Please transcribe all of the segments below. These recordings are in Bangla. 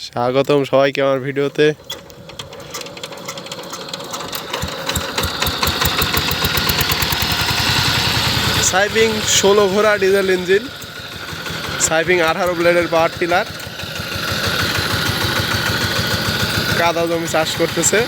স্বাগতম সবাইকে আমার ভিডিওতে। সাইপিং 16 ঘোড়া ডিজেল ইঞ্জিন, সাইপিং 18 ব্লেডের পাওয়ার টিলার কাদা জমি চাষ করতেছে।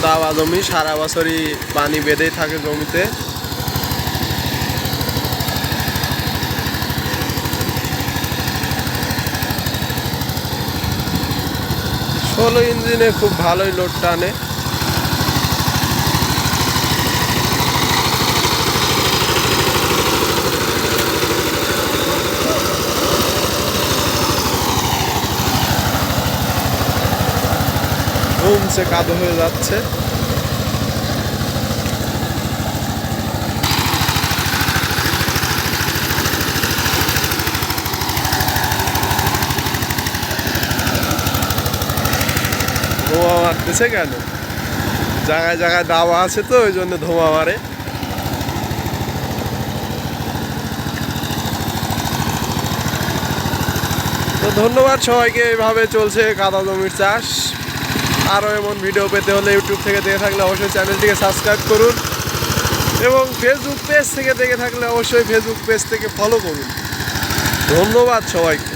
দাওয়া জমি, সারা বছরই পানি বেঁধেই থাকে জমিতে। ষোলো ইঞ্জিনে খুব ভালোই লোড টানে। জমছে, কাদো হয়ে যাচ্ছে। ধোঁয়া মারতেছে কেন? জায়গায় জায়গায় দাওয়া আছে তো, ওই জন্য ধোঁয়া মারে। তো ধন্যবাদ সবাইকে। এইভাবে চলছে কাদা জমির চাষ। আরও এমন ভিডিও পেতে হলে ইউটিউব থেকে দেখে থাকলে অবশ্যই চ্যানেলটিকে সাবস্ক্রাইব করুন, এবং ফেসবুক পেজ থেকে দেখে থাকলে অবশ্যই ফেসবুক পেজ থেকে ফলো করুন। ধন্যবাদ সবাইকে।